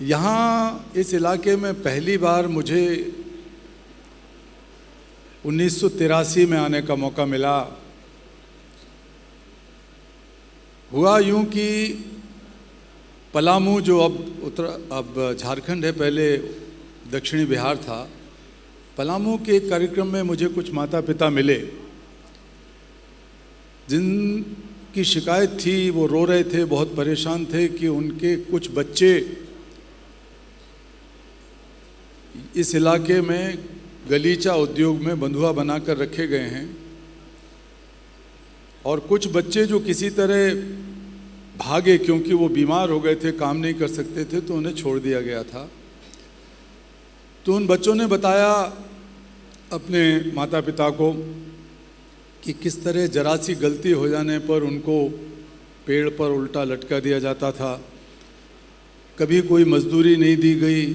यहाँ इस इलाके में पहली बार मुझे 1983 में आने का मौका मिला। हुआ यूं कि पलामू, जो अब झारखंड है, पहले दक्षिणी बिहार था, पलामू के एक कार्यक्रम में मुझे कुछ माता पिता मिले जिनकी शिकायत थी, वो रो रहे थे, बहुत परेशान थे कि उनके कुछ बच्चे इस इलाके में गलीचा उद्योग में बंधुआ बनाकर रखे गए हैं और कुछ बच्चे जो किसी तरह भागे, क्योंकि वो बीमार हो गए थे, काम नहीं कर सकते थे, तो उन्हें छोड़ दिया गया था। तो उन बच्चों ने बताया अपने माता पिता को कि किस तरह जरा सी गलती हो जाने पर उनको पेड़ पर उल्टा लटका दिया जाता था, कभी कोई मजदूरी नहीं दी गई।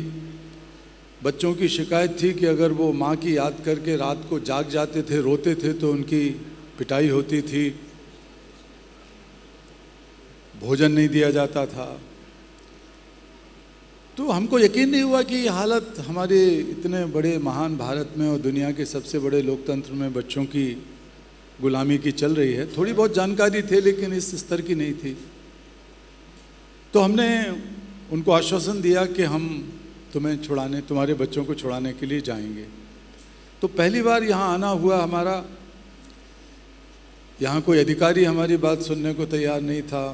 बच्चों की शिकायत थी कि अगर वो माँ की याद करके रात को जाग जाते थे, रोते थे, तो उनकी पिटाई होती थी, भोजन नहीं दिया जाता था। तो हमको यकीन नहीं हुआ कि ये हालत हमारे इतने बड़े महान भारत में और दुनिया के सबसे बड़े लोकतंत्र में बच्चों की गुलामी की चल रही है। थोड़ी बहुत जानकारी थी, लेकिन इस स्तर की नहीं थी। तो हमने उनको आश्वासन दिया कि हम तुम्हारे बच्चों को छुड़ाने के लिए जाएंगे। तो पहली बार यहाँ आना हुआ हमारा। यहाँ कोई अधिकारी हमारी बात सुनने को तैयार नहीं था,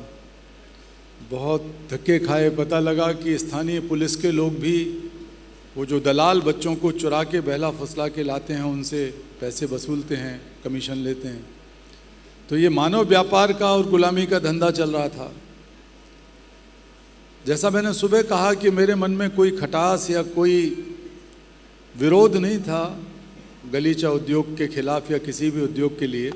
बहुत धक्के खाए। पता लगा कि स्थानीय पुलिस के लोग भी, वो जो दलाल बच्चों को चुरा के बहला फुसला के लाते हैं, उनसे पैसे वसूलते हैं, कमीशन लेते हैं। तो ये मानव व्यापार का और गुलामी का धंधा चल रहा था। जैसा मैंने सुबह कहा कि मेरे मन में कोई खटास या कोई विरोध नहीं था गलीचा उद्योग के खिलाफ या किसी भी उद्योग के लिए,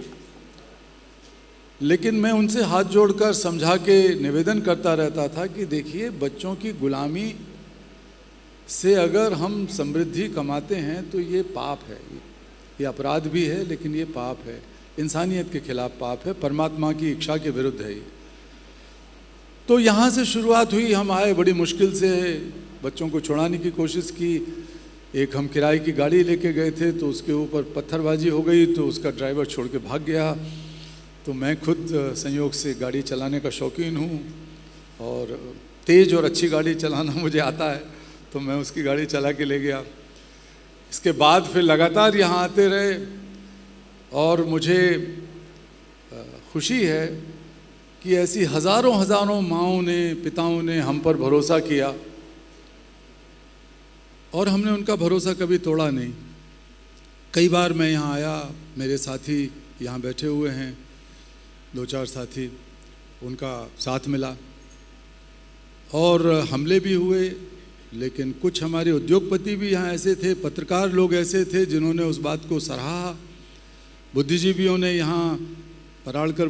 लेकिन मैं उनसे हाथ जोड़कर समझा के निवेदन करता रहता था कि देखिए, बच्चों की गुलामी से अगर हम समृद्धि कमाते हैं तो ये पाप है, ये अपराध भी है, लेकिन ये पाप है, इंसानियत के खिलाफ पाप है, परमात्मा की इच्छा के विरुद्ध है ये। तो यहाँ से शुरुआत हुई। हम आए, बड़ी मुश्किल से बच्चों को छुड़ाने की कोशिश की। एक हम किराए की गाड़ी लेके गए थे, तो उसके ऊपर पत्थरबाजी हो गई, तो उसका ड्राइवर छोड़ के भाग गया। तो मैं खुद संयोग से गाड़ी चलाने का शौकीन हूँ और तेज़ और अच्छी गाड़ी चलाना मुझे आता है, तो मैं उसकी गाड़ी चला के ले गया। इसके बाद फिर लगातार यहाँ आते रहे और मुझे खुशी है कि ऐसी हज़ारों हज़ारों माँओं ने, पिताओं ने हम पर भरोसा किया और हमने उनका भरोसा कभी तोड़ा नहीं। कई बार मैं यहाँ आया, मेरे साथी यहाँ बैठे हुए हैं, 2-4 साथी, उनका साथ मिला और हमले भी हुए, लेकिन कुछ हमारे उद्योगपति भी यहाँ ऐसे थे, पत्रकार लोग ऐसे थे जिन्होंने उस बात को सराहा। बुद्धिजीवियों ने यहाँ पराड़कर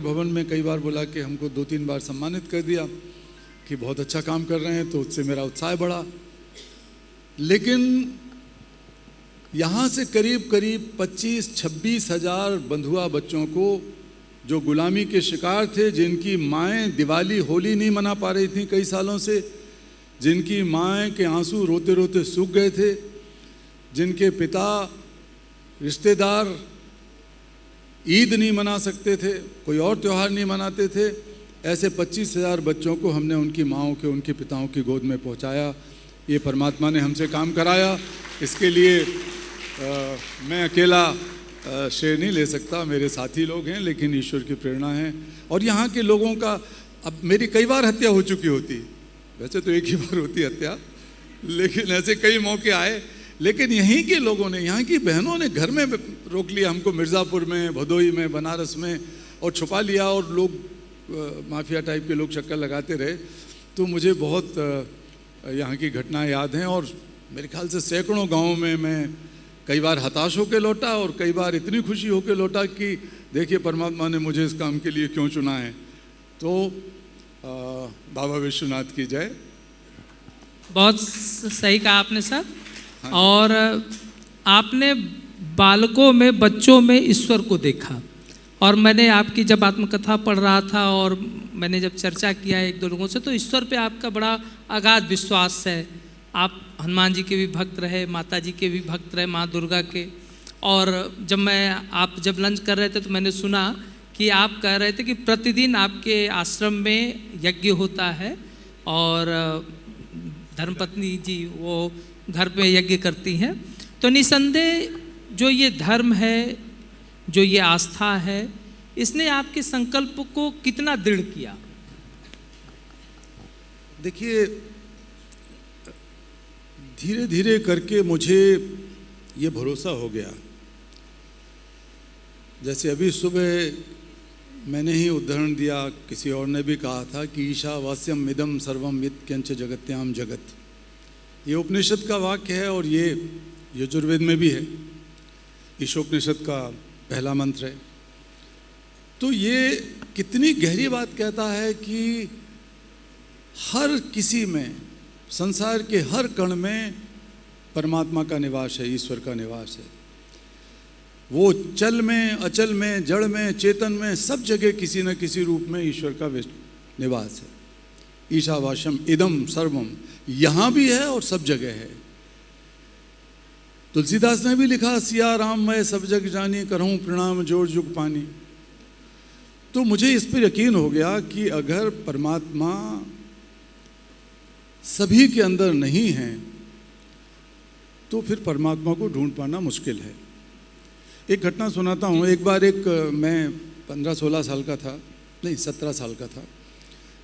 भवन में कई बार बुला के हमको 2-3 बार सम्मानित कर दिया कि बहुत अच्छा काम कर रहे हैं, तो उससे मेरा उत्साह बढ़ा। लेकिन यहाँ से करीब 25-26 हज़ार बंधुआ बच्चों को, जो गुलामी के शिकार थे, जिनकी माएँ दिवाली होली नहीं मना पा रही थीं कई सालों से, जिनकी माएँ के आंसू रोते रोते सूख गए थे, जिनके पिता रिश्तेदार ईद नहीं मना सकते थे, कोई और त्यौहार नहीं मनाते थे, ऐसे 25,000 बच्चों को हमने उनकी माँओं के, उनके पिताओं की गोद में पहुँचाया। ये परमात्मा ने हमसे काम कराया। इसके लिए मैं अकेला श्रेय नहीं ले सकता, मेरे साथी लोग हैं, लेकिन ईश्वर की प्रेरणा है। और यहाँ के लोगों का, अब मेरी कई बार हत्या हो चुकी होती, वैसे तो एक ही बार होती हत्या, लेकिन ऐसे कई मौके आए, लेकिन यहीं के लोगों ने, यहाँ की बहनों ने घर में रोक लिया हमको, मिर्ज़ापुर में, भदोई में, बनारस में, और छुपा लिया, और लोग माफिया टाइप के लोग चक्कर लगाते रहे। तो मुझे बहुत यहाँ की घटनाएं याद हैं और मेरे ख्याल से सैकड़ों गाँवों में मैं कई बार हताश होकर लौटा और कई बार इतनी खुशी होकर लौटा कि देखिए परमात्मा ने मुझे इस काम के लिए क्यों चुना है। तो बाबा विश्वनाथ की जय। बहुत सही कहा आपने सर। हाँ। और आपने बालकों में, बच्चों में ईश्वर को देखा, और मैंने आपकी जब आत्मकथा पढ़ रहा था और मैंने जब चर्चा किया एक दो लोगों से, तो ईश्वर पे आपका बड़ा अगाध विश्वास है। आप हनुमान जी के भी भक्त रहे, माता जी के भी भक्त रहे, माँ दुर्गा के। और जब आप जब लंच कर रहे थे तो मैंने सुना कि आप कह रहे थे कि प्रतिदिन आपके आश्रम में यज्ञ होता है और धर्मपत्नी जी वो घर पे यज्ञ करती हैं। तो निसंदेह जो ये धर्म है, जो ये आस्था है, इसने आपके संकल्प को कितना दृढ़ किया? देखिए, धीरे धीरे करके मुझे ये भरोसा हो गया। जैसे अभी सुबह मैंने ही उदाहरण दिया, किसी और ने भी कहा था कि ईशावास्यम इदम सर्वम यत्किंच जगत्याम जगत। ये उपनिषद का वाक्य है और ये यजुर्वेद में भी है, ईशोपनिषद का पहला मंत्र है। तो ये कितनी गहरी बात कहता है कि हर किसी में, संसार के हर कण में परमात्मा का निवास है, ईश्वर का निवास है। वो चल में, अचल में, जड़ में, चेतन में, सब जगह किसी न किसी रूप में ईश्वर का निवास है। ईशावास्यम इदम सर्वम, यहाँ भी है और सब जगह है। तुलसीदास ने भी लिखा, सिया राम मैं सब जग जानी, करहूँ प्रणाम जोड़ जुग पानी। तो मुझे इस पर यकीन हो गया कि अगर परमात्मा सभी के अंदर नहीं है तो फिर परमात्मा को ढूंढ पाना मुश्किल है। एक घटना सुनाता हूँ। एक बार मैं 15-16 साल का था, नहीं 17 साल का था।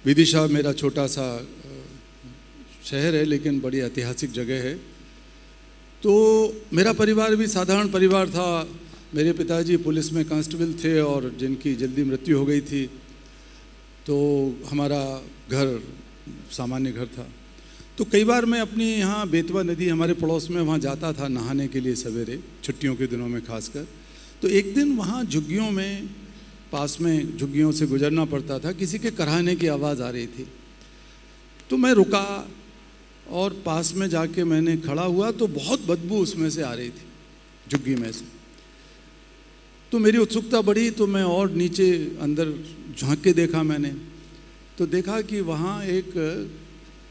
विदिशा मेरा छोटा सा शहर है लेकिन बड़ी ऐतिहासिक जगह है। तो मेरा परिवार भी साधारण परिवार था। मेरे पिताजी पुलिस में कांस्टेबल थे और जिनकी जल्दी मृत्यु हो गई थी। तो हमारा घर सामान्य घर था। तो कई बार मैं अपनी यहाँ बेतवा नदी हमारे पड़ोस में, वहाँ जाता था नहाने के लिए सवेरे, छुट्टियों के दिनों में खासकर। तो एक दिन वहाँ झुग्गियों में, पास में झुग्गियों से गुजरना पड़ता था, किसी के कराहने की आवाज़ आ रही थी। तो मैं रुका और पास में जाके मैंने खड़ा हुआ तो बहुत बदबू उसमें से आ रही थी, झुग्गी में से। तो मेरी उत्सुकता बढ़ी तो मैं और नीचे अंदर झांक के देखा मैंने। तो देखा कि वहाँ एक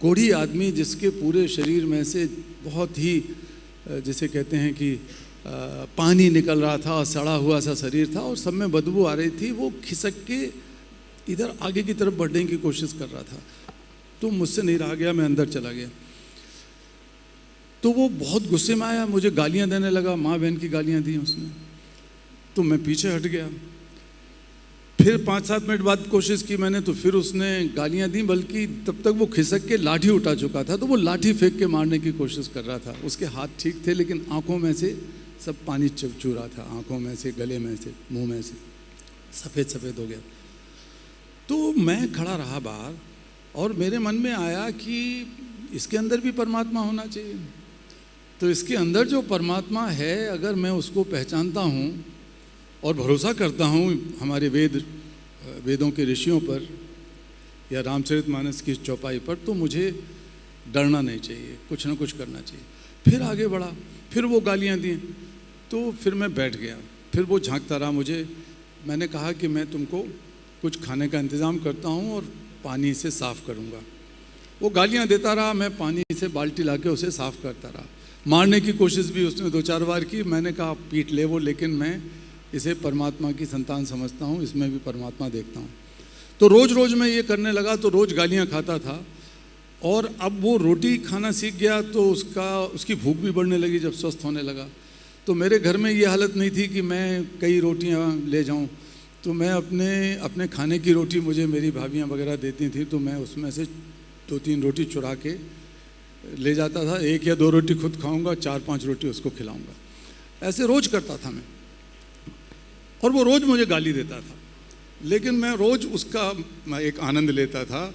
कोढ़ी आदमी, जिसके पूरे शरीर में से बहुत ही, जिसे कहते हैं कि पानी निकल रहा था, सड़ा हुआ सा शरीर था और सब में बदबू आ रही थी। वो खिसक के इधर आगे की तरफ बढ़ने की कोशिश कर रहा था। तो मुझसे नहीं रहा गया, मैं अंदर चला गया। तो वो बहुत गुस्से में आया, मुझे गालियां देने लगा, माँ बहन की गालियां दी उसने। तो मैं पीछे हट गया। फिर 5-7 मिनट बाद कोशिश की मैंने, तो फिर उसने गालियां दी, बल्कि तब तक वो खिसक के लाठी उठा चुका था। तो वो लाठी फेंक के मारने की कोशिश कर रहा था। उसके हाथ ठीक थे लेकिन आंखों में से सब पानी चू रहा था, आंखों में से, गले में से, मुंह में से सफ़ेद सफ़ेद हो गया। तो मैं खड़ा रहा बाहर और मेरे मन में आया कि इसके अंदर भी परमात्मा होना चाहिए। तो इसके अंदर जो परमात्मा है, अगर मैं उसको पहचानता हूँ और भरोसा करता हूँ हमारे वेदों के ऋषियों पर या रामचरितमानस की चौपाई पर, तो मुझे डरना नहीं चाहिए, कुछ ना कुछ करना चाहिए। फिर आगे बढ़ा, फिर वो गालियाँ दी। तो फिर मैं बैठ गया। फिर वो झांकता रहा मुझे। मैंने कहा कि मैं तुमको कुछ खाने का इंतज़ाम करता हूँ और पानी से साफ़ करूँगा। वो गालियाँ देता रहा, मैं पानी से बाल्टी ला के उसे साफ़ करता रहा। मारने की कोशिश भी उसने 2-4 बार की। मैंने कहा पीट ले वो, लेकिन मैं इसे परमात्मा की संतान समझता हूँ, इसमें भी परमात्मा देखता हूँ। तो रोज़ रोज़ मैं ये करने लगा तो रोज़ गालियाँ खाता था। और अब वो रोटी खाना सीख गया तो उसकी भूख भी बढ़ने लगी जब स्वस्थ होने लगा। तो मेरे घर में ये हालत नहीं थी कि मैं कई रोटियाँ ले जाऊँ। तो मैं अपने खाने की रोटी मुझे मेरी भाभियाँ वगैरह देती थी, तो मैं उसमें से 2-3 रोटी चुरा के ले जाता था। 1 या 2 रोटी खुद खाऊंगा, 4-5 रोटी उसको खिलाऊंगा। ऐसे रोज़ करता था मैं। और वो रोज़ मुझे गाली देता था, लेकिन मैं रोज़ उसका एक आनंद लेता था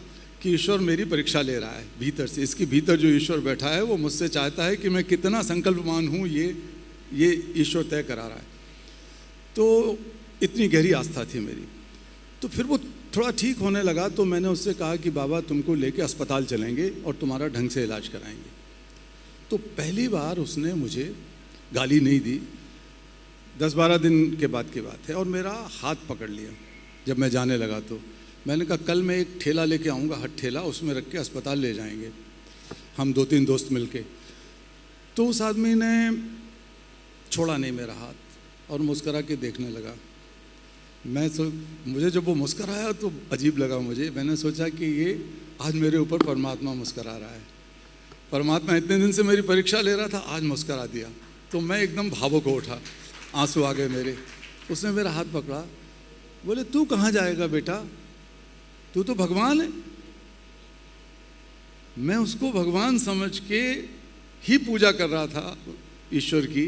कि ईश्वर मेरी परीक्षा ले रहा है भीतर से। इसके भीतर जो ईश्वर बैठा है वो मुझसे चाहता है कि मैं कितना संकल्पवान हूँ, ये ईश्वर तय करा रहा है। तो इतनी गहरी आस्था थी मेरी। तो फिर वो थोड़ा ठीक होने लगा तो मैंने उससे कहा कि बाबा तुमको लेके अस्पताल चलेंगे और तुम्हारा ढंग से इलाज कराएंगे। तो पहली बार उसने मुझे गाली नहीं दी, 10-12 दिन के बाद की बात है, और मेरा हाथ पकड़ लिया जब मैं जाने लगा। तो मैंने कहा कल मैं एक ठेला लेके आऊँगा, हट ठेला, उसमें रख के अस्पताल ले जाएंगे हम 2-3 दोस्त मिलके। तो उस आदमी ने छोड़ा नहीं मेरा हाथ और मुस्करा के देखने लगा। मुझे जब वो मुस्कराया तो अजीब लगा मुझे। मैंने सोचा कि ये आज मेरे ऊपर परमात्मा मुस्करा रहा है, परमात्मा इतने दिन से मेरी परीक्षा ले रहा था, आज मुस्करा दिया। तो मैं एकदम भावुक हो उठा, आंसू आ गए मेरे। उसने मेरा हाथ पकड़ा, बोले तू कहाँ जाएगा बेटा, तू तो भगवान है। मैं उसको भगवान समझ के ही पूजा कर रहा था ईश्वर की,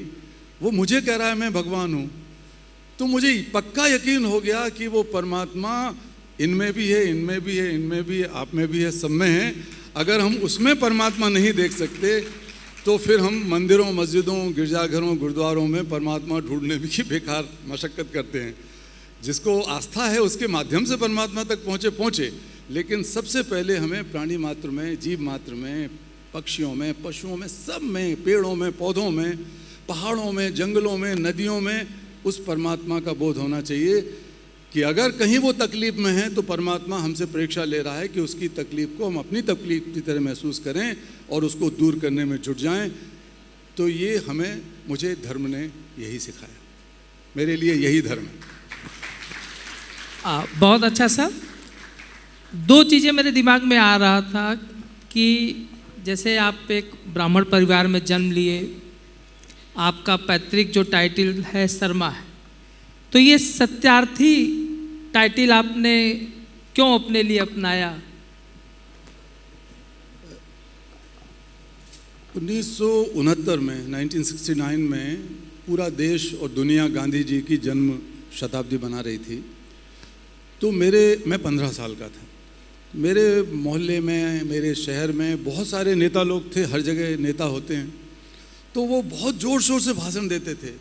वो मुझे कह रहा है मैं भगवान हूँ। तो मुझे पक्का यकीन हो गया कि वो परमात्मा इनमें भी है, इनमें भी है, इनमें भी है, आप में भी है, सब में है। अगर हम उसमें परमात्मा नहीं देख सकते तो फिर हम मंदिरों, मस्जिदों, गिरजाघरों, गुरुद्वारों में परमात्मा ढूंढने की बेकार मशक्क़त करते हैं। जिसको आस्था है उसके माध्यम से परमात्मा तक पहुँचे, लेकिन सबसे पहले हमें प्राणी मात्र में, जीव मात्र में, पक्षियों में, पशुओं में, सब में, पेड़ों में, पौधों में, पहाड़ों में, जंगलों में, नदियों में उस परमात्मा का बोध होना चाहिए कि अगर कहीं वो तकलीफ़ में है तो परमात्मा हमसे परीक्षा ले रहा है कि उसकी तकलीफ़ को हम अपनी तकलीफ़ की तरह महसूस करें और उसको दूर करने में जुट जाएं। तो ये मुझे धर्म ने यही सिखाया, मेरे लिए यही धर्म है। बहुत अच्छा सर। 2 चीज़ें मेरे दिमाग में आ रहा था कि जैसे आप एक ब्राह्मण परिवार में जन्म लिए, आपका पैतृक जो टाइटल है शर्मा है, तो ये सत्यार्थी टाइटल आपने क्यों अपने लिए अपनाया? 1969 में, 1969 में पूरा देश और दुनिया गांधी जी की जन्म शताब्दी बना रही थी। तो मैं 15 साल का था। मेरे मोहल्ले में, मेरे शहर में बहुत सारे नेता लोग थे, हर जगह नेता होते हैं। तो वो बहुत ज़ोर शोर से भाषण देते थे।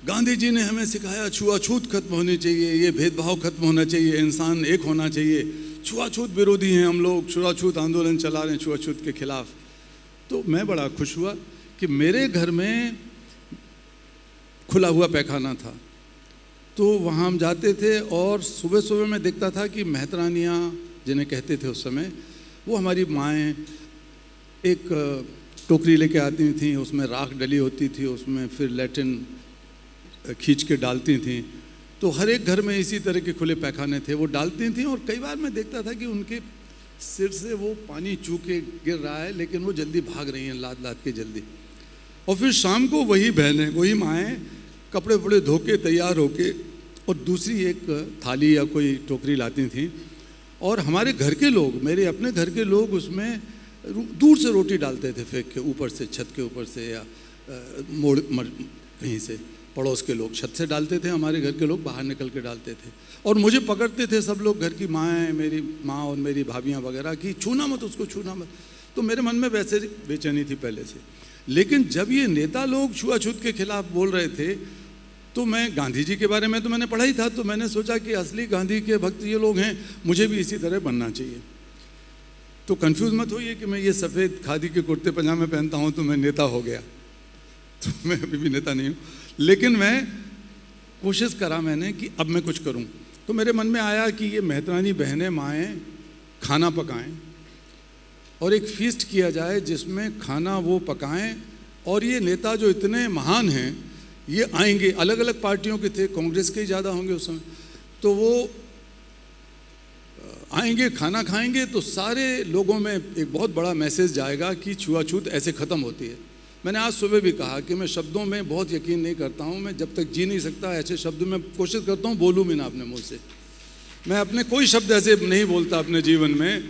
गांधी जी ने हमें सिखाया छुआछूत खत्म होनी चाहिए, ये भेदभाव खत्म होना चाहिए, इंसान एक होना चाहिए, छुआछूत विरोधी हैं हम लोग, छुआछूत आंदोलन चला रहे हैं छुआछूत के खिलाफ। तो मैं बड़ा खुश हुआ कि मेरे घर में खुला हुआ पैखाना था। तो वहाँ हम जाते थे और सुबह सुबह मैं देखता था कि मेहतरानियाँ जिन्हें कहते थे उस समय, वो हमारी माएँ एक टोकरी लेके आती थीं, उसमें राख डली होती थी, उसमें फिर लैट्रिन खींच के डालती थीं। तो हर एक घर में इसी तरह के खुले पैखाने थे, वो डालती थीं। और कई बार मैं देखता था कि उनके सिर से वो पानी चू के गिर रहा है, लेकिन वो जल्दी भाग रही हैं, लाद लाद के जल्दी। और फिर शाम को वही बहनें, वही माएँ कपड़े वपड़े धो के तैयार होके और दूसरी एक थाली या कोई टोकरी लाती थीं। और हमारे घर के लोग, मेरे अपने घर के लोग उसमें दूर से रोटी डालते थे फेंक के, ऊपर से, छत के ऊपर से या मोड़ कहीं से, पड़ोस के लोग छत से डालते थे, हमारे घर के लोग बाहर निकल के डालते थे। और मुझे पकड़ते थे सब लोग, घर की माएँ, मेरी माँ और मेरी भाभियाँ वगैरह, कि छूना मत उसको, छूना मत। तो मेरे मन में वैसे बेचैनी थी पहले से। लेकिन जब ये नेता लोग छुआछूत के खिलाफ बोल रहे थे तो मैं, गांधी जी के बारे में तो मैंने पढ़ा ही था, तो मैंने सोचा कि असली गांधी के भक्त ये लोग हैं, मुझे भी इसी तरह बनना चाहिए। तो कंफ्यूज मत होइए कि मैं ये सफ़ेद खादी के कुर्ते पजामे पहनता हूँ तो मैं नेता हो गया, तो मैं अभी भी नेता नहीं हूँ। लेकिन मैं कोशिश करा मैंने कि अब मैं कुछ करूँ। तो मेरे मन में आया कि ये मेहतरानी बहनें, माएँ खाना पकाएं और एक फीस्ट किया जाए जिसमें खाना वो पकाएं। और ये नेता जो इतने महान हैं, ये आएंगे, अलग अलग पार्टियों के थे, कांग्रेस के ही ज़्यादा होंगे उस समय, तो वो आएंगे, खाना खाएंगे, तो सारे लोगों में एक बहुत बड़ा मैसेज जाएगा कि छुआछूत ऐसे ख़त्म होती है। मैंने आज सुबह भी कहा कि मैं शब्दों में बहुत यकीन नहीं करता हूँ। मैं जब तक जी नहीं सकता ऐसे शब्द में कोशिश करता हूँ बोलूँ भी ना अपने मुँह से। मैं अपने कोई शब्द ऐसे नहीं बोलता अपने जीवन में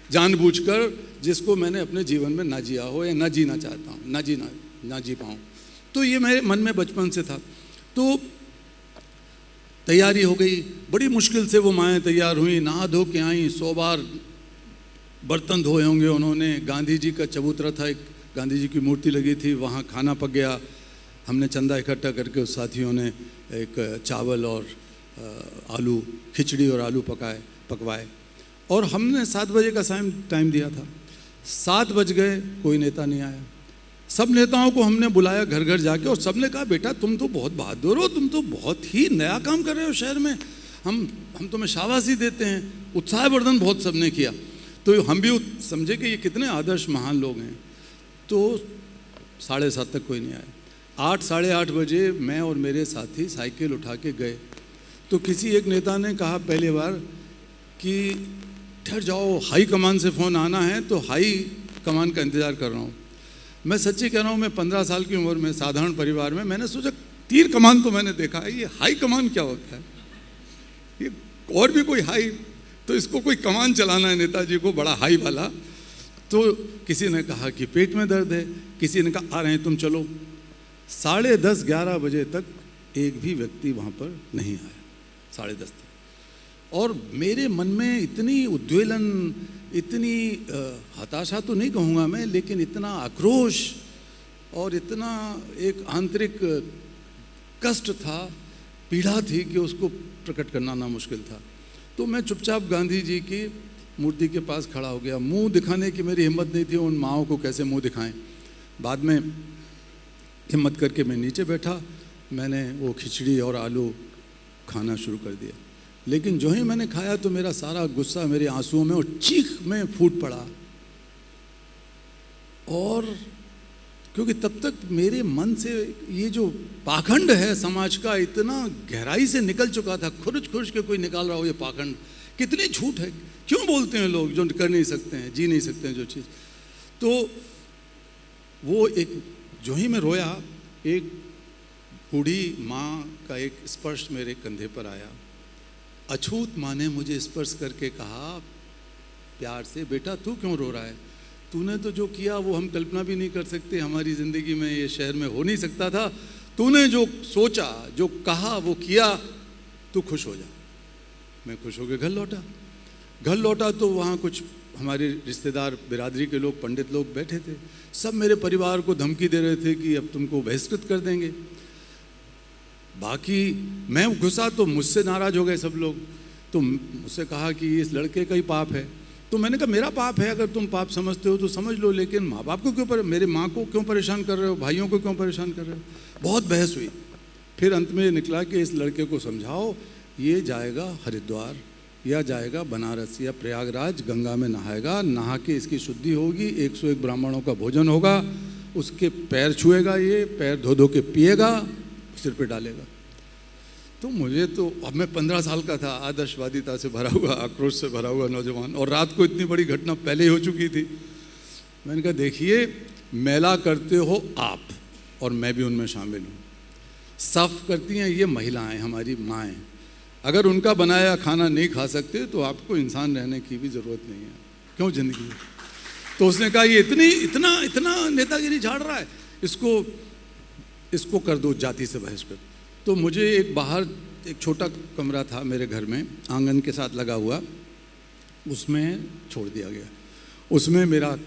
जानबूझकर जिसको मैंने अपने जीवन में ना जिया हो या ना जीना चाहता हूँ, ना जी पाऊँ। तो ये मेरे मन में बचपन से था। तो तैयारी हो गई, बड़ी मुश्किल से वो माएँ तैयार हुई, नहा धो के आईं, 100 बार बर्तन धोए होंगे उन्होंने। गांधी जी का चबूतरा था, एक गांधी जी की मूर्ति लगी थी, वहाँ खाना पक गया। हमने चंदा इकट्ठा करके उस साथियों ने एक चावल और आलू, खिचड़ी और आलू पकवाए और हमने 7 बजे का टाइम दिया था। 7 बज गए, कोई नेता नहीं आया। सब नेताओं को हमने बुलाया घर घर जाके, और सबने कहा बेटा तुम तो बहुत बहादुर हो, तुम तो बहुत ही नया काम कर रहे हो शहर में, हम तुम्हें शाबाशी देते हैं। उत्साहवर्धन बहुत सबने किया। तो हम भी समझे कि ये कितने आदर्श महान लोग हैं। तो 7:30 तक कोई नहीं आया। 8, साढ़े 8 बजे मैं और मेरे साथी साइकिल उठा के गए। तो किसी एक नेता ने कहा पहली बार कि ठहर जाओ, हाई कमान से फ़ोन आना है, तो हाई कमान का इंतज़ार कर रहा हूँ। मैं सच्ची कह रहा हूँ, मैं 15 साल की उम्र में साधारण परिवार में मैंने सोचा तीर कमान तो मैंने देखा है, ये हाई कमान क्या होता है, ये और भी कोई हाई, तो इसको कोई कमान चलाना है नेताजी को बड़ा हाई वाला। तो किसी ने कहा कि पेट में दर्द है, किसी ने कहा आ रहे हैं तुम चलो। 10:30, 11 बजे तक एक भी व्यक्ति वहाँ पर नहीं आया, 10:30 तक। और मेरे मन में इतनी उद्वेलन, इतनी हताशा तो नहीं कहूँगा मैं, लेकिन इतना आक्रोश और इतना एक आंतरिक कष्ट था, पीड़ा थी कि उसको प्रकट करना ना मुश्किल था। तो मैं चुपचाप गांधी जी की मूर्ति के पास खड़ा हो गया। मुंह दिखाने की मेरी हिम्मत नहीं थी, उन माँओं को कैसे मुंह दिखाएं। बाद में हिम्मत करके मैं नीचे बैठा, मैंने वो खिचड़ी और आलू खाना शुरू कर दिया। लेकिन जो ही मैंने खाया तो मेरा सारा गुस्सा मेरे आंसुओं में और चीख में फूट पड़ा। और क्योंकि तब तक मेरे मन से ये जो पाखंड है समाज का इतना गहराई से निकल चुका था, खुरच खुरच के कोई निकाल रहा हो ये पाखंड, कितनी झूठ है, क्यों बोलते हैं लोग जो कर नहीं सकते हैं, जी नहीं सकते हैं जो चीज़। तो वो एक जो ही मैं रोया, एक बूढ़ी माँ का एक स्पर्श मेरे कंधे पर आया। अछूत माँ ने मुझे स्पर्श करके कहा प्यार से, बेटा तू क्यों रो रहा है, तूने तो जो किया वो हम कल्पना भी नहीं कर सकते, हमारी ज़िंदगी में ये शहर में हो नहीं सकता था। तूने जो सोचा, जो कहा, वो किया, तू खुश हो जा। मैं खुश होकर घर लौटा तो वहाँ कुछ हमारे रिश्तेदार, बिरादरी के लोग, पंडित लोग बैठे थे। सब मेरे परिवार को धमकी दे रहे थे कि अब तुमको बहिष्कृत कर देंगे। बाकी मैं घुसा तो मुझसे नाराज़ हो गए सब लोग। तो मुझसे कहा कि इस लड़के का ही पाप है। तो मैंने कहा मेरा पाप है, अगर तुम पाप समझते हो तो समझ लो, लेकिन माँ बाप को क्यों, मेरे माँ को क्यों परेशान कर रहे हो, भाइयों को क्यों परेशान कर रहे हो। बहुत बहस हुई। फिर अंत में निकला कि इस लड़के को समझाओ, ये जाएगा हरिद्वार या जाएगा बनारस या प्रयागराज, गंगा में नहाएगा, नहा के इसकी शुद्धि होगी, 101 ब्राह्मणों का भोजन होगा, उसके पैर छुएगा, ये पैर धो धो के पिएगा, सिर पे डालेगा। तो मुझे तो, अब मैं 15 साल का था, आदर्शवादिता से भरा हुआ, आक्रोश से भरा हुआ नौजवान, और रात को इतनी बड़ी घटना पहले ही हो चुकी थी। मैंने कहा देखिए, मेला करते हो आप और मैं भी उनमें शामिल हूँ। साफ करती हैं ये महिलाएं, हमारी माएँ। अगर उनका बनाया खाना नहीं खा सकते तो आपको इंसान रहने की भी ज़रूरत नहीं है, क्यों ज़िंदगी। तो उसने कहा ये इतना नेतागिरी झाड़ रहा है, इसको कर दो जाति से बहिष्कृत। तो मुझे एक बाहर एक छोटा कमरा था मेरे घर में, आंगन के साथ लगा हुआ, उसमें छोड़ दिया गया। उसमें मेरा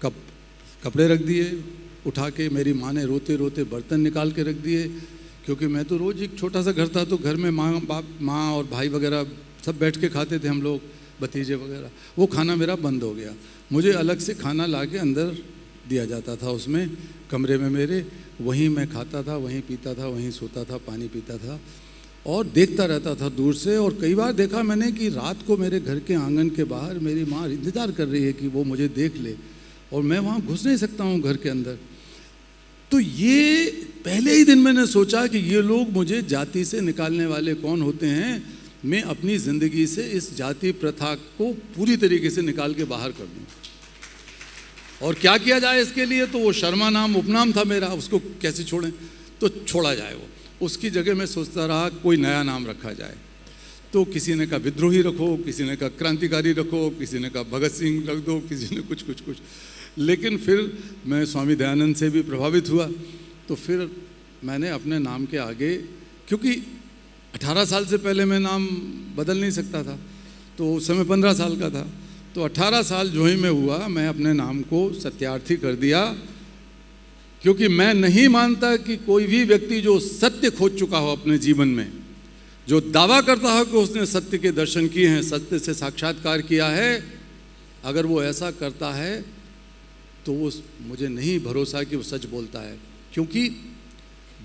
कपड़े रख दिए उठा के, मेरी माँ ने रोते रोते बर्तन निकाल के रख दिए, क्योंकि मैं तो रोज़, एक छोटा सा घर था तो घर में माँ और भाई वगैरह सब बैठ के खाते थे हम लोग, भतीजे वगैरह। वो खाना मेरा बंद हो गया। मुझे अलग से खाना ला के अंदर दिया जाता था, उसमें कमरे में मेरे, वहीं मैं खाता था, वहीं पीता था, वहीं सोता था, पानी पीता था और देखता रहता था दूर से। और कई बार देखा मैंने कि रात को मेरे घर के आंगन के बाहर मेरी माँ इंतज़ार कर रही है कि वो मुझे देख ले, और मैं वहाँ घुस नहीं सकता हूँ घर के अंदर। तो ये पहले ही दिन मैंने सोचा कि ये लोग मुझे जाति से निकालने वाले कौन होते हैं, मैं अपनी ज़िंदगी से इस जाति प्रथा को पूरी तरीके से निकाल के बाहर कर दूँ। और क्या किया जाए इसके लिए, तो वो शर्मा नाम उपनाम था मेरा, उसको कैसे छोड़ें, तो छोड़ा जाए वो। उसकी जगह मैं सोचता रहा कोई नया नाम रखा जाए। तो किसी ने कहा विद्रोही रखो, किसी ने कहा क्रांतिकारी रखो, किसी ने कहा भगत सिंह रख दो, किसी ने कुछ। लेकिन फिर मैं स्वामी दयानंद से भी प्रभावित हुआ, तो फिर मैंने अपने नाम के आगे, क्योंकि 18 साल से पहले मैं नाम बदल नहीं सकता था, तो उस समय 15 साल का था, तो 18 साल जो ही मैं हुआ, मैं अपने नाम को सत्यार्थी कर दिया, क्योंकि मैं नहीं मानता कि कोई भी व्यक्ति जो सत्य खोज चुका हो अपने जीवन में, जो दावा करता हो कि उसने सत्य के दर्शन किए हैं, सत्य से साक्षात्कार किया है, अगर वो ऐसा करता है तो वो मुझे नहीं भरोसा कि वो सच बोलता है, क्योंकि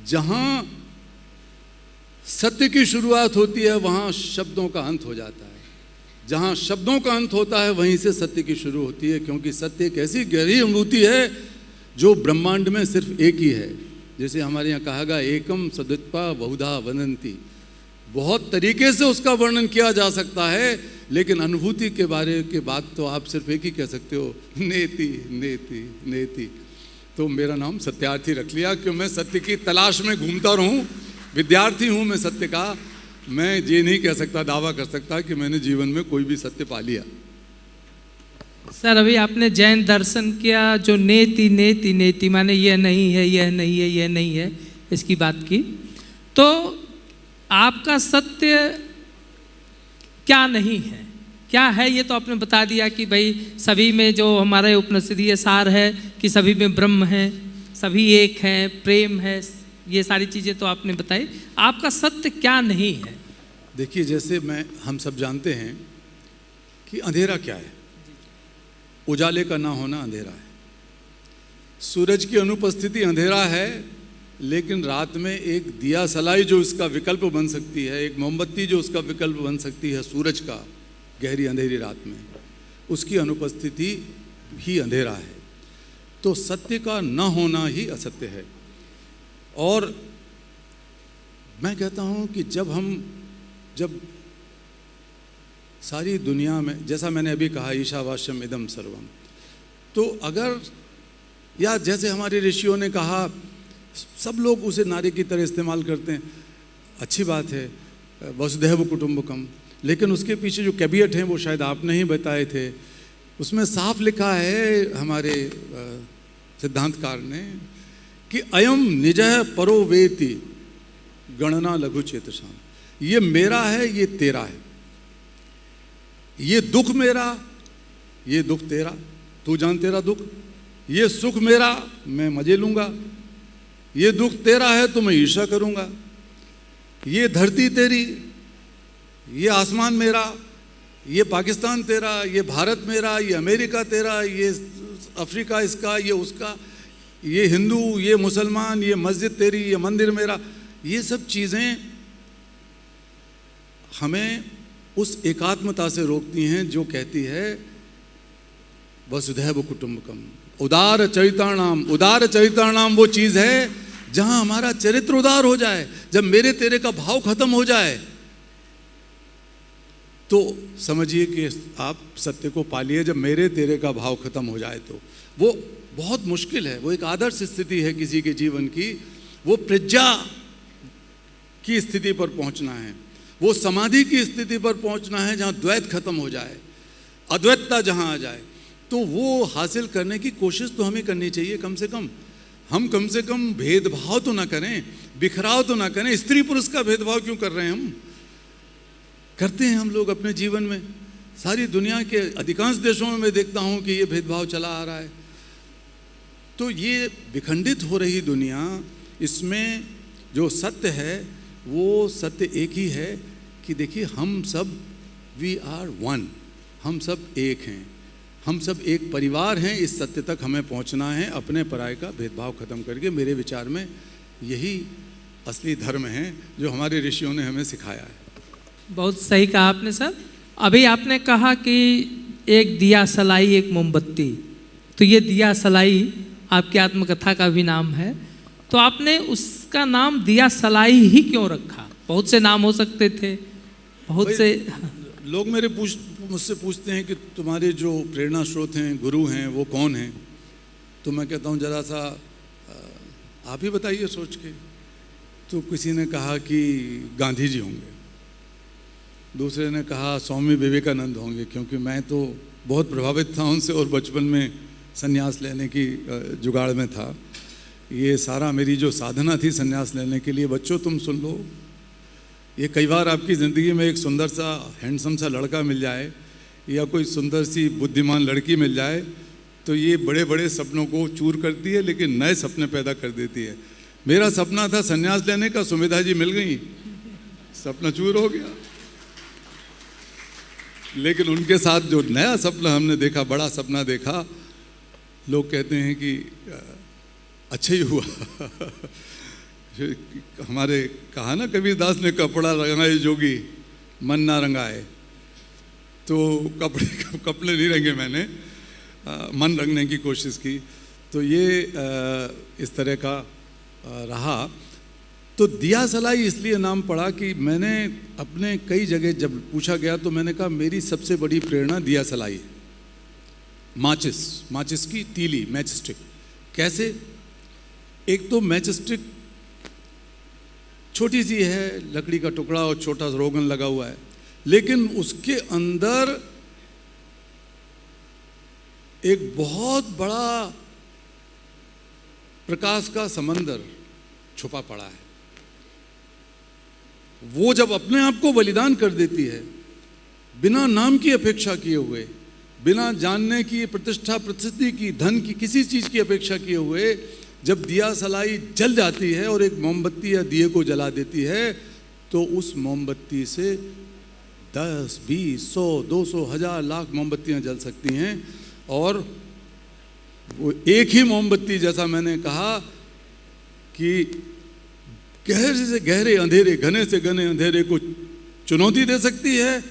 जहाँ सत्य की शुरुआत होती है वहाँ शब्दों का अंत हो जाता है, जहाँ शब्दों का अंत होता है वहीं से सत्य की शुरू होती है, क्योंकि सत्य एक ऐसी गहरी अनुभूति है जो ब्रह्मांड में सिर्फ एक ही है। जैसे हमारे यहाँ कहा गया, एकम सद्वित्वा बहुधा वदन्ति, बहुत तरीके से उसका वर्णन किया जा सकता है, लेकिन अनुभूति के बारे के बात तो आप सिर्फ एक ही कह सकते हो, नेति नेति नेति। तो मेरा नाम सत्यार्थी रख लिया, क्यों मैं सत्य की तलाश में घूमता रहूं, विद्यार्थी हूं मैं सत्य का। मैं ये नहीं कह सकता, दावा कर सकता कि मैंने जीवन में कोई भी सत्य पा लिया। सर अभी आपने जैन दर्शन किया, जो नेति नेति नेति माने यह नहीं है, यह नहीं है, यह नहीं है, इसकी बात की, तो आपका सत्य क्या नहीं है, क्या है, ये तो आपने बता दिया कि भाई सभी में जो हमारे उपनिषदीय सार है कि सभी में ब्रह्म है, सभी एक है, प्रेम है, ये सारी चीज़ें तो आपने बताई। आपका सत्य क्या नहीं है? देखिए, जैसे हम सब जानते हैं कि अंधेरा क्या है, उजाले का ना होना अंधेरा है, सूरज की अनुपस्थिति अंधेरा है, लेकिन रात में एक दिया सलाई जो इसका विकल्प बन सकती है, एक मोमबत्ती जो उसका विकल्प बन सकती है सूरज का गहरी अंधेरी रात में, उसकी अनुपस्थिति ही अंधेरा है। तो सत्य का न होना ही असत्य है। और मैं कहता हूँ कि जब सारी दुनिया में, जैसा मैंने अभी कहा, ईशावास्यम इदम सर्वम, तो अगर, या जैसे हमारे ऋषियों ने कहा, सब लोग उसे नारे की तरह इस्तेमाल करते हैं, अच्छी बात है, वसुधैव कुटुंबकम, लेकिन उसके पीछे जो कैवियट हैं वो शायद आपने ही बताए थे। उसमें साफ लिखा है हमारे सिद्धांतकार ने कि अयम निजः परो वेति गणना लघु चेतसाम, ये मेरा है, ये तेरा है, ये दुख मेरा, ये दुख तेरा, तू जान तेरा दुख, ये सुख मेरा, मैं मजे लूंगा, ये दुख तेरा है तो मैं ईर्ष्या करूंगा, ये धरती तेरी, ये आसमान मेरा, ये पाकिस्तान तेरा, ये भारत मेरा, ये अमेरिका तेरा, ये अफ्रीका इसका, ये उसका, ये हिंदू, ये मुसलमान, ये मस्जिद तेरी, ये मंदिर मेरा। ये सब चीज़ें हमें उस एकात्मता से रोकती हैं जो कहती है वसुधैव कुटुंबकम। उदार चरिताणाम, उदार चरिताणाम वो चीज़ है जहां हमारा चरित्र उदार हो जाए, जब मेरे तेरे का भाव खत्म हो जाए, तो समझिए कि आप सत्य को पा लिए। जब मेरे तेरे का भाव खत्म हो जाए तो वो बहुत मुश्किल है, वो एक आदर्श स्थिति है किसी के जीवन की, वो प्रज्ञा की स्थिति पर पहुंचना है, वो समाधि की स्थिति पर पहुंचना है जहां द्वैत खत्म हो जाए, अद्वैतता जहां आ जाए। तो वो हासिल करने की कोशिश तो हमें करनी चाहिए। कम से कम भेदभाव तो ना करें, बिखराव तो ना करें। स्त्री पुरुष का भेदभाव क्यों कर रहे हैं? हम करते हैं, हम लोग अपने जीवन में, सारी दुनिया के अधिकांश देशों में मैं देखता हूं कि ये भेदभाव चला आ रहा है। तो ये विखंडित हो रही दुनिया, इसमें जो सत्य है वो सत्य एक ही है कि देखिए, हम सब वी आर वन, हम सब एक हैं, हम सब एक परिवार हैं। इस सत्य तक हमें पहुंचना है, अपने पराये का भेदभाव खत्म करके। मेरे विचार में यही असली धर्म है जो हमारे ऋषियों ने हमें सिखाया है। बहुत सही कहा आपने सर। अभी आपने कहा कि एक दिया सलाई, एक मोमबत्ती, तो ये दिया सलाई आपकी आत्मकथा का भी नाम है, तो आपने उसका नाम दिया सलाई ही क्यों रखा? बहुत से नाम हो सकते थे, बहुत से लोग मुझसे पूछते हैं कि तुम्हारे जो प्रेरणा स्रोत हैं, गुरु हैं, वो कौन हैं? तो मैं कहता हूँ जरा सा आप ही बताइए सोच के। तो किसी ने कहा कि गांधी जी होंगे, दूसरे ने कहा स्वामी विवेकानंद होंगे, क्योंकि मैं तो बहुत प्रभावित था उनसे और बचपन में संन्यास लेने की जुगाड़ में था। ये सारा मेरी जो साधना थी संन्यास लेने के लिए, बच्चों तुम सुन लो, ये कई बार आपकी ज़िंदगी में एक सुंदर सा हैंडसम सा लड़का मिल जाए या कोई सुंदर सी बुद्धिमान लड़की मिल जाए तो ये बड़े बड़े सपनों को चूर करती है, लेकिन नए सपने पैदा कर देती है। मेरा सपना था संन्यास लेने का, सुमिधा जी मिल गई, सपना चूर हो गया। लेकिन उनके साथ जो नया सपना हमने देखा, बड़ा सपना देखा, लोग कहते हैं कि अच्छा ही हुआ। हमारे कहा ना कबीरदास ने, कपड़ा रंगाए जोगी मन ना रंगाए। तो कपड़े नहीं रंगे मैंने, मन रंगने की कोशिश की। तो ये इस तरह का रहा। तो दिया सलाई इसलिए नाम पड़ा कि मैंने अपने कई जगह जब पूछा गया तो मैंने कहा मेरी सबसे बड़ी प्रेरणा दिया सलाई है। माचिस की तीली, मैचस्टिक। कैसे? एक तो मैचस्टिक छोटी सी है, लकड़ी का टुकड़ा और छोटा सा रोगन लगा हुआ है, लेकिन उसके अंदर एक बहुत बड़ा प्रकाश का समंदर छुपा पड़ा है। वो जब अपने आप को बलिदान कर देती है, बिना नाम की अपेक्षा किए हुए, बिना जानने की, प्रतिष्ठा प्रसिद्धि की, धन की, किसी चीज की अपेक्षा किए हुए जब दिया सलाई जल जाती है और एक मोमबत्ती या दिए को जला देती है, तो उस मोमबत्ती से 10, 20, 100, 200, 1000, लाख मोमबत्तियां जल सकती हैं। और वो एक ही मोमबत्ती, जैसा मैंने कहा कि गहरे से गहरे अंधेरे, घने से घने अंधेरे को चुनौती दे सकती है,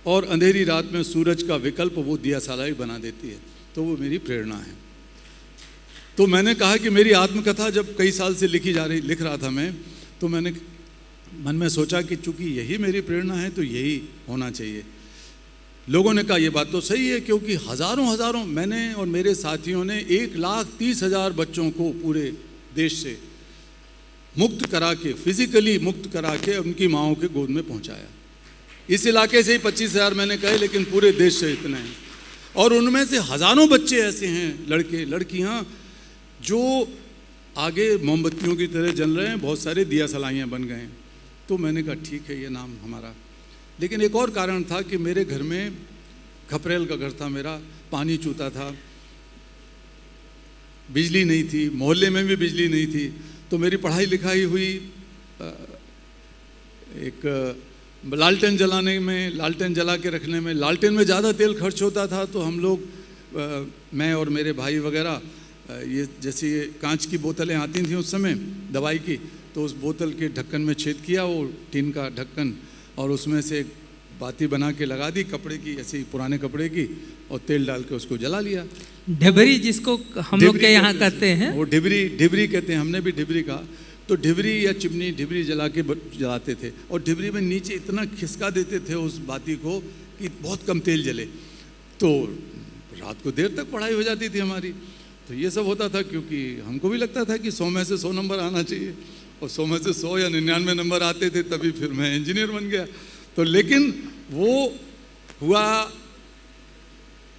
और अंधेरी रात में सूरज का विकल्प वो दिया सलाई बना देती है। तो वो मेरी प्रेरणा है। तो मैंने कहा कि मेरी आत्मकथा जब कई साल से लिख रहा था मैं, तो मैंने मन में सोचा कि चूंकि यही मेरी प्रेरणा है तो यही होना चाहिए। लोगों ने कहा ये बात तो सही है, क्योंकि हजारों मैंने और मेरे साथियों ने 1,30,000 बच्चों को पूरे देश से मुक्त करा के, फिजिकली मुक्त करा के उनकी माओं के गोद में पहुंचाया। इस इलाके से ही 25,000 मैंने कहे, लेकिन पूरे देश से इतने हैं। और उनमें से हजारों बच्चे ऐसे हैं, लड़के लड़कियां, जो आगे मोमबत्तियों की तरह जल रहे हैं, बहुत सारे दिया सलाइयाँ बन गए हैं। तो मैंने कहा ठीक है, ये नाम हमारा। लेकिन एक और कारण था कि मेरे घर में, खपरेल का घर था मेरा, पानी चूता था, बिजली नहीं थी, मोहल्ले में भी बिजली नहीं थी। तो मेरी पढ़ाई लिखाई हुई एक लालटेन जलाने में, लालटेन जला के रखने में। लालटेन में ज़्यादा तेल खर्च होता था, तो हम लोग, मैं और मेरे भाई वगैरह, ये जैसे कांच की बोतलें आती थी उस समय दवाई की, तो उस बोतल के ढक्कन में छेद किया, वो टीन का ढक्कन, और उसमें से एक बाती बना के लगा दी कपड़े की, ऐसे ही पुराने कपड़े की, और तेल डाल के उसको जला लिया। ढिबरी जिसको हम लोग के यहाँ कहते हैं, वो ढिबरी कहते हैं, हमने भी ढिबरी कहा। तो ढिबरी या चिमनी, ढिबरी जला के जलाते थे, और ढिबरी में नीचे इतना खिसका देते थे उस बाती को कि बहुत कम तेल जले। तो रात को देर तक पढ़ाई हो जाती थी हमारी। तो ये सब होता था, क्योंकि हमको भी लगता था कि 100 में से 100 नंबर आना चाहिए, और 100 में से 100 या 99 नंबर आते थे, तभी फिर मैं इंजीनियर बन गया। तो लेकिन वो हुआ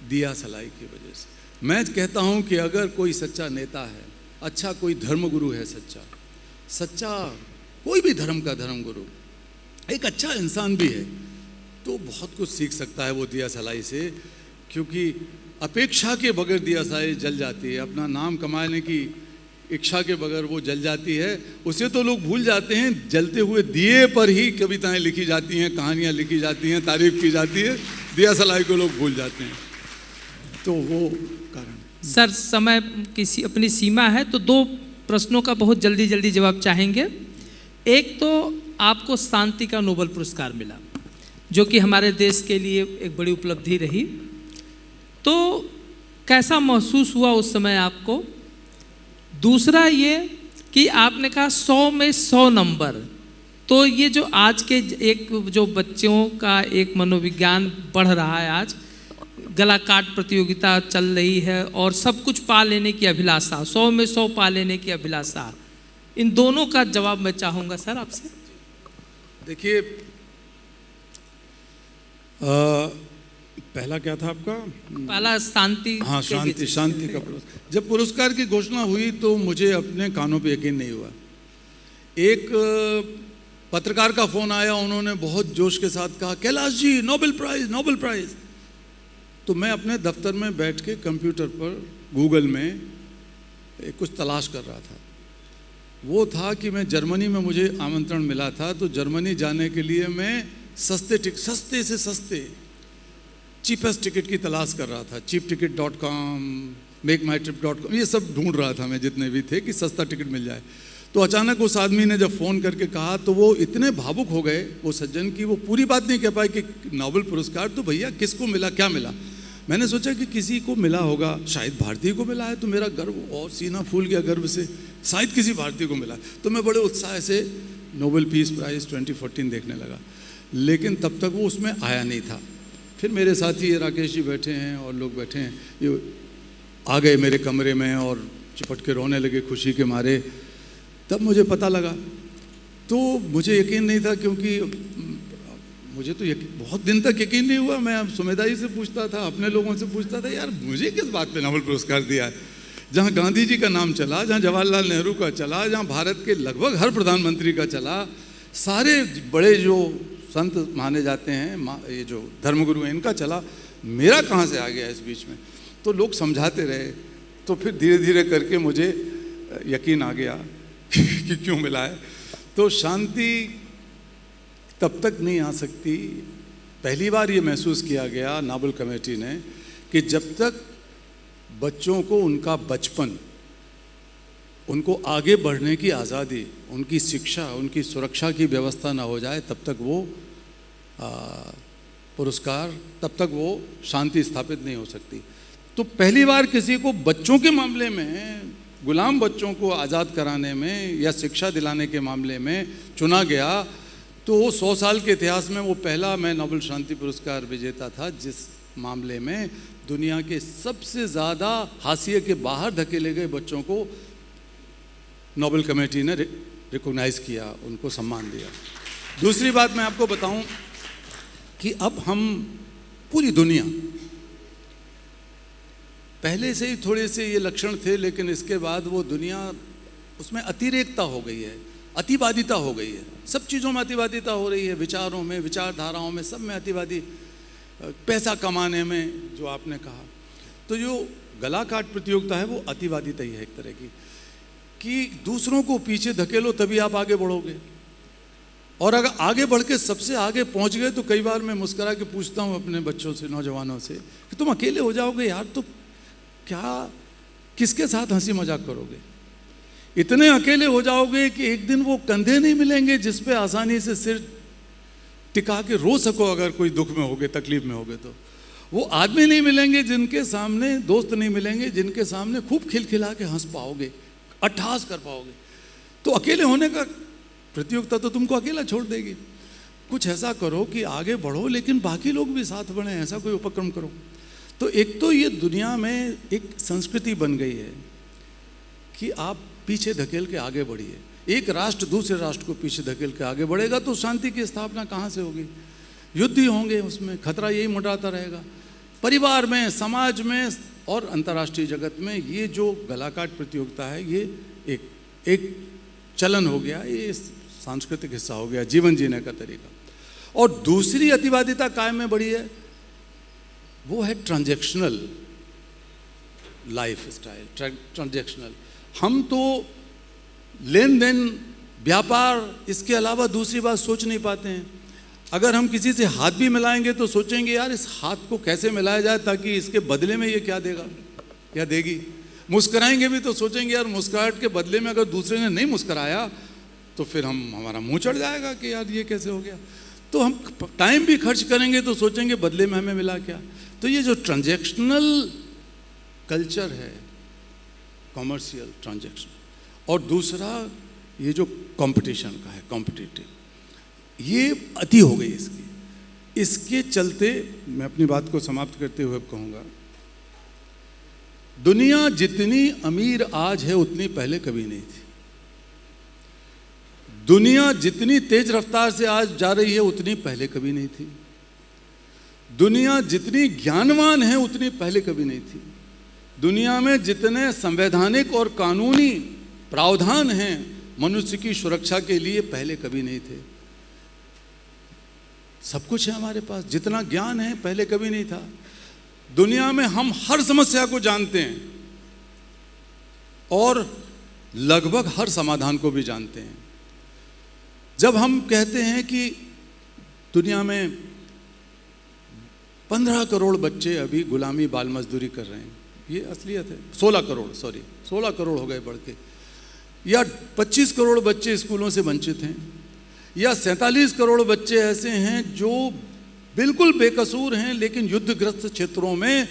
दिया सलाई की वजह से। मैं कहता हूँ कि अगर कोई सच्चा नेता है, अच्छा कोई धर्मगुरु है, सच्चा कोई भी धर्म का धर्मगुरु, एक अच्छा इंसान भी है, तो बहुत कुछ सीख सकता है वो दिया सलाई से। क्योंकि अपेक्षा के बगैर दिया सलाई जल जाती है, अपना नाम कमाने की इच्छा के बगैर वो जल जाती है। उसे तो लोग भूल जाते हैं, जलते हुए दिए पर ही कविताएं लिखी जाती हैं, कहानियां लिखी जाती हैं, तारीफ की जाती है। दिया सलाई को लोग भूल जाते हैं। तो वो कारण। सर, समय की अपनी सीमा है, तो 2 प्रश्नों का बहुत जल्दी जवाब चाहेंगे। एक तो आपको शांति का नोबेल पुरस्कार मिला, जो कि हमारे देश के लिए एक बड़ी उपलब्धि रही। तो कैसा महसूस हुआ उस समय आपको? दूसरा ये कि आपने कहा 100 में 100 नंबर, तो ये जो आज के एक जो बच्चों का एक मनोविज्ञान बढ़ रहा है, आज गला काट प्रतियोगिता चल रही है और सब कुछ पा लेने की अभिलाषा, 100 में 100 पा लेने की अभिलाषा, इन दोनों का जवाब मैं चाहूँगा सर आपसे। देखिए, पहला क्या था आपका? पहला शांति। हाँ, शांति का पुरस्कार। जब पुरस्कार की घोषणा हुई तो मुझे अपने कानों पे यकीन नहीं हुआ। एक पत्रकार का फोन आया, उन्होंने बहुत जोश के साथ कहा, कैलाश जी नोबेल प्राइज। तो मैं अपने दफ्तर में बैठ के कंप्यूटर पर गूगल में कुछ तलाश कर रहा था। वो था कि मैं जर्मनी में, मुझे आमंत्रण मिला था, तो जर्मनी जाने के लिए मैं सस्ते से सस्ते चीपेस्ट टिकट की तलाश कर रहा था। cheapticket.com, makeMyTrip.com, ये सब ढूंढ रहा था मैं, जितने भी थे, कि सस्ता टिकट मिल जाए। तो अचानक उस आदमी ने जब फ़ोन करके कहा तो वो इतने भावुक हो गए वो सज्जन की वो पूरी बात नहीं कह पाए कि नोबेल पुरस्कार तो भैया किसको मिला, क्या मिला। मैंने सोचा कि किसी को मिला होगा, शायद भारतीय को मिला है, तो मेरा गर्व और सीना फूल गया गर्व से, शायद किसी भारतीय को मिला। तो मैं बड़े उत्साह से नोबेल पीस प्राइज़ 2014 देखने लगा, लेकिन तब तक वो उसमें आया नहीं था। फिर मेरे साथी राकेश जी बैठे हैं और लोग बैठे हैं, ये आ गए मेरे कमरे में और चिपट के रोने लगे खुशी के मारे। तब मुझे पता लगा, तो मुझे यकीन नहीं था, क्योंकि मुझे तो बहुत दिन तक यकीन नहीं हुआ। मैं सुमेधा जी से पूछता था, अपने लोगों से पूछता था, यार मुझे किस बात पे नोबेल पुरस्कार दिया है। जहाँ गांधी जी का नाम चला, जहाँ जवाहरलाल नेहरू का चला, जहाँ भारत के लगभग हर प्रधानमंत्री का चला, सारे बड़े जो संत माने जाते हैं, ये जो धर्मगुरु हैं, इनका चला, मेरा कहाँ से आ गया इस बीच में। तो लोग समझाते रहे, तो फिर धीरे धीरे करके मुझे यकीन आ गया कि क्यों मिला है। तो शांति तब तक नहीं आ सकती, पहली बार ये महसूस किया गया नोबेल कमेटी ने कि जब तक बच्चों को उनका बचपन, उनको आगे बढ़ने की आज़ादी, उनकी शिक्षा, उनकी सुरक्षा की व्यवस्था ना हो जाए, तब तक वो पुरस्कार, तब तक वो शांति स्थापित नहीं हो सकती। तो पहली बार किसी को बच्चों के मामले में, गुलाम बच्चों को आज़ाद कराने में या शिक्षा दिलाने के मामले में चुना गया, तो वो 100 साल के इतिहास में वो पहला मैं नोबेल शांति पुरस्कार विजेता था जिस मामले में दुनिया के सबसे ज़्यादा हाशिए के बाहर धकेले गए बच्चों को नोबेल कमेटी ने रिकॉग्नाइज़ किया, उनको सम्मान दिया। दूसरी बात मैं आपको बताऊं कि अब हम पूरी दुनिया, पहले से ही थोड़े से ये लक्षण थे, लेकिन इसके बाद वो दुनिया, उसमें अतिरेकता हो गई है, अतिवादिता हो गई है, सब चीज़ों में अतिवादिता हो रही है, विचारों में, विचारधाराओं में, सब में अतिवादी, पैसा कमाने में, जो आपने कहा। तो जो गला काट प्रतियोगिता है वो अतिवादिता ही है एक तरह की, कि दूसरों को पीछे धकेलो तभी आप आगे बढ़ोगे। और अगर आगे बढ़ के सबसे आगे पहुंच गए तो कई बार मैं मुस्करा के पूछता हूं अपने बच्चों से, नौजवानों से, कि तुम अकेले हो जाओगे यार तो क्या, किसके साथ हंसी मजाक करोगे? इतने अकेले हो जाओगे कि एक दिन वो कंधे नहीं मिलेंगे जिस पे आसानी से सिर टिका के रो सको, अगर कोई दुख में होगे, तकलीफ में होगे। तो वो आदमी नहीं मिलेंगे जिनके सामने, दोस्त नहीं मिलेंगे जिनके सामने खूब खिलखिला के हंस पाओगे, अट्ठास कर पाओगे। तो अकेले होने का प्रतियोगिता तो तुमको अकेला छोड़ देगी। कुछ ऐसा करो कि आगे बढ़ो लेकिन बाकी लोग भी साथ बढ़े, ऐसा कोई उपक्रम करो। तो एक तो ये दुनिया में एक संस्कृति बन गई है कि आप पीछे धकेल के आगे बढ़िए। एक राष्ट्र दूसरे राष्ट्र को पीछे धकेल के आगे बढ़ेगा तो शांति की स्थापना कहाँ से होगी? युद्ध ही होंगे, उसमें खतरा यही मंडराता रहेगा। परिवार में, समाज में और अंतर्राष्ट्रीय जगत में ये जो गलाकाट प्रतियोगिता है, ये एक चलन हो गया, ये सांस्कृतिक हिस्सा हो गया, जीवन जीने का तरीका। और दूसरी अतिवादिता कायम में बढ़ी है, वो है ट्रांजैक्शनल लाइफ स्टाइल। ट्रांजैक्शनल, हम तो लेन देन, व्यापार, इसके अलावा दूसरी बात सोच नहीं पाते हैं। अगर हम किसी से हाथ भी मिलाएंगे तो सोचेंगे यार इस हाथ को कैसे मिलाया जाए ताकि इसके बदले में ये क्या देगा, क्या देगी। मुस्कुराएंगे भी तो सोचेंगे यार मुस्कुराहट के बदले में अगर दूसरे ने नहीं मुस्कुराया तो फिर हमारा मुंह चढ़ जाएगा कि यार ये कैसे हो गया। तो हम टाइम भी खर्च करेंगे तो सोचेंगे बदले में हमें मिला क्या। तो ये जो ट्रांजैक्शनल कल्चर है, कॉमर्शियल ट्रांजैक्शन, और दूसरा ये जो कंपटीशन का है, कॉम्पिटिटिव, ये अति हो गई इसकी। इसके चलते मैं अपनी बात को समाप्त करते हुए कहूँगा, दुनिया जितनी अमीर आज है उतनी पहले कभी नहीं थी। दुनिया जितनी तेज रफ्तार से आज जा रही है उतनी पहले कभी नहीं थी। दुनिया जितनी ज्ञानवान है उतनी पहले कभी नहीं थी। दुनिया में जितने संवैधानिक और कानूनी प्रावधान हैं मनुष्य की सुरक्षा के लिए पहले कभी नहीं थे। सब कुछ है हमारे पास, जितना ज्ञान है पहले कभी नहीं था। दुनिया में हम हर समस्या को जानते हैं और लगभग हर समाधान को भी जानते हैं। जब हम कहते हैं कि दुनिया में 15 करोड़ बच्चे अभी गुलामी, बाल मजदूरी कर रहे हैं, ये असलियत है। 16 करोड़, सॉरी 16 करोड़ हो गए बढ़ के। या 25 करोड़ बच्चे स्कूलों से वंचित हैं, या 47 करोड़ बच्चे ऐसे हैं जो बिल्कुल बेकसूर हैं, लेकिन युद्धग्रस्त क्षेत्रों में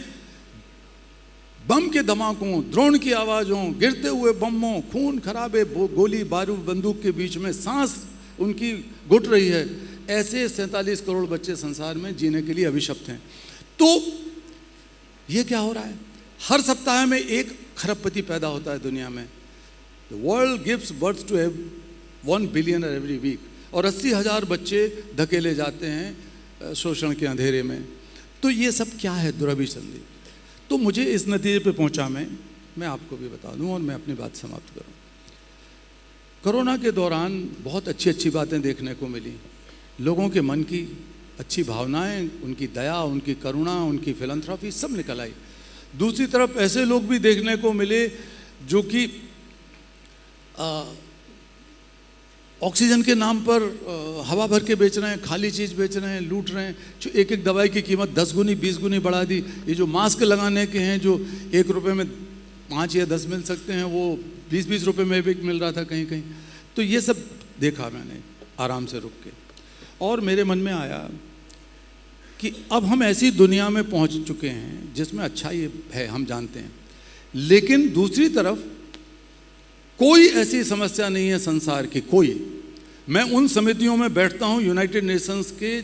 बम के धमाकों, ड्रोन की आवाज़ों, गिरते हुए बमों, खून खराबे, गोली बारूद बंदूक के बीच में सांस उनकी घुट रही है। ऐसे 47 करोड़ बच्चे संसार में जीने के लिए अभिशप्त हैं। तो ये क्या हो रहा है? हर सप्ताह में 1 खरबपति पैदा होता है दुनिया में। The world gives birth to 1 billionaire every week, और 80,000 बच्चे धकेले जाते हैं शोषण के अंधेरे में। तो ये सब क्या है? दुराभिसंधि। तो मुझे इस नतीजे पे पहुंचा मैं आपको भी बता दूं और मैं अपनी बात समाप्त करूं। कोरोना के दौरान बहुत अच्छी अच्छी बातें देखने को मिली, लोगों के मन की अच्छी भावनाएं, उनकी दया, उनकी करुणा, उनकी फिलैंथ्रोपी सब निकल आई। दूसरी तरफ ऐसे लोग भी देखने को मिले जो कि ऑक्सीजन के नाम पर हवा भर के बेच रहे हैं, खाली चीज़ बेच रहे हैं, लूट रहे हैं। जो एक दवाई की कीमत 10 गुनी 20 गुनी बढ़ा दी। ये जो मास्क लगाने के हैं जो 1 रुपये में 5 या 10 मिल सकते हैं, वो 20-20 रुपये में भी मिल रहा था कहीं कहीं। तो ये सब देखा मैंने आराम से रुक के, और मेरे मन में आया कि अब हम ऐसी दुनिया में पहुंच चुके हैं जिसमें अच्छाई है, हम जानते हैं, लेकिन दूसरी तरफ कोई ऐसी समस्या नहीं है संसार की, कोई। मैं उन समितियों में बैठता हूँ, यूनाइटेड नेशंस के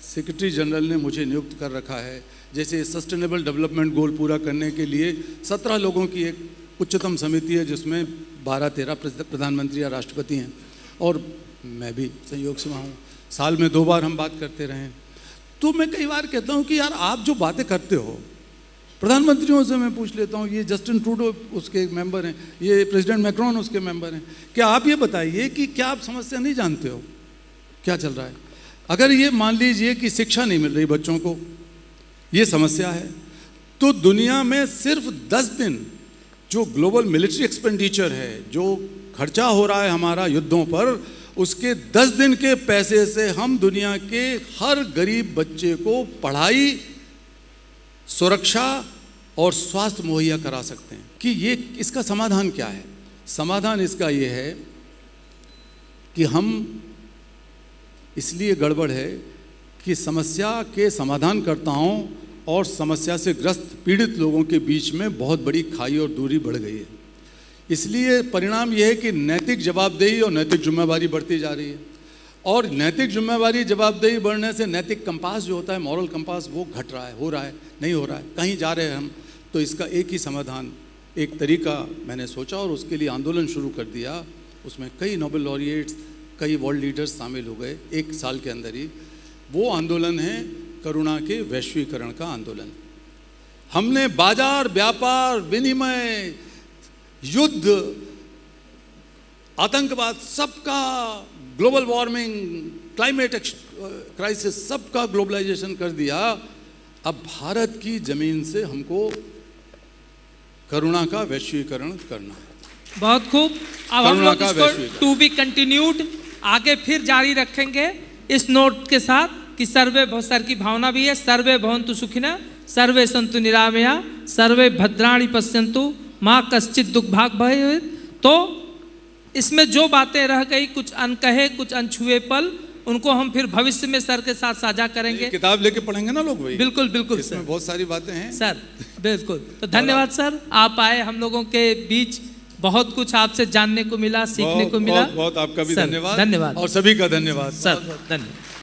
सेक्रेटरी जनरल ने मुझे नियुक्त कर रखा है, जैसे सस्टेनेबल डेवलपमेंट गोल पूरा करने के लिए 17 लोगों की एक उच्चतम समिति है जिसमें 12-13 प्रधानमंत्री या राष्ट्रपति हैं, और मैं भी संयोग से वहाँ हूँ। साल में 2 बार हम बात करते रहे हैं। तो मैं कई बार कहता हूँ कि यार आप जो बातें करते हो, प्रधानमंत्रियों से मैं पूछ लेता हूँ, ये जस्टिन ट्रूडो उसके मेंबर हैं, ये प्रेसिडेंट मैक्रोन उसके मेंबर हैं, क्या आप ये बताइए कि क्या आप समस्या नहीं जानते हो क्या चल रहा है? अगर ये मान लीजिए कि शिक्षा नहीं मिल रही बच्चों को, ये समस्या है, तो दुनिया में सिर्फ 10 दिन जो ग्लोबल मिलिट्री एक्सपेंडिचर है, जो खर्चा हो रहा है हमारा युद्धों पर, उसके 10 दिन के पैसे से हम दुनिया के हर गरीब बच्चे को पढ़ाई, सुरक्षा और स्वास्थ्य मुहैया करा सकते हैं। कि ये इसका समाधान क्या है? समाधान इसका ये है कि हम, इसलिए गड़बड़ है कि समस्या के समाधानकर्ताओं और समस्या से ग्रस्त पीड़ित लोगों के बीच में बहुत बड़ी खाई और दूरी बढ़ गई है। इसलिए परिणाम यह है कि नैतिक जवाबदेही और नैतिक जिम्मेवारी बढ़ती जा रही है, और नैतिक जिम्मेवारी जवाबदेही बढ़ने से नैतिक कंपास जो होता है, मॉरल कंपास, वो घट रहा है, हो रहा है, नहीं हो रहा है, कहीं जा रहे हैं हम। तो इसका एक ही समाधान, एक तरीका मैंने सोचा और उसके लिए आंदोलन शुरू कर दिया। उसमें कई नोबेल लॉरिएट्स, कई वर्ल्ड लीडर्स शामिल हो गए 1 साल के अंदर ही। वो आंदोलन है करुणा के वैश्वीकरण का आंदोलन। हमने बाजार, व्यापार, विनिमय, युद्ध, आतंकवाद, सबका, ग्लोबल वार्मिंग, क्लाइमेट क्राइसिस, सबका ग्लोबलाइजेशन कर दिया। अब भारत की जमीन से हमको करुणा का वैश्वीकरण करना है। बहुत खूब। अब हम लोग इसको टू बी कंटिन्यूड आगे फिर जारी रखेंगे इस नोट के साथ कि सर्वे, सर की भावना भी है, सर्वे भवन्तु सुखिनः, सर्वे सन्तु निरामया, सर्वे भद्राणि पश्यन्तु माँ कश्चित् दुर्भाग् भवेत्। तो इसमें जो बातें रह गई, कुछ अनकहे, कुछ अनछुए पल, उनको हम फिर भविष्य में सर के साथ साझा करेंगे। किताब लेके पढ़ेंगे ना लोग भाई। बिल्कुल बिल्कुल इसमें बहुत सारी बातें हैं सर, बिल्कुल। तो धन्यवाद सर, आप आए हम लोगों के बीच, बहुत कुछ आपसे जानने को मिला, सीखने को मिला। बहुत आपका भी सर, धन्यवाद। धन्यवाद और सभी का धन्यवाद सर, धन्यवाद।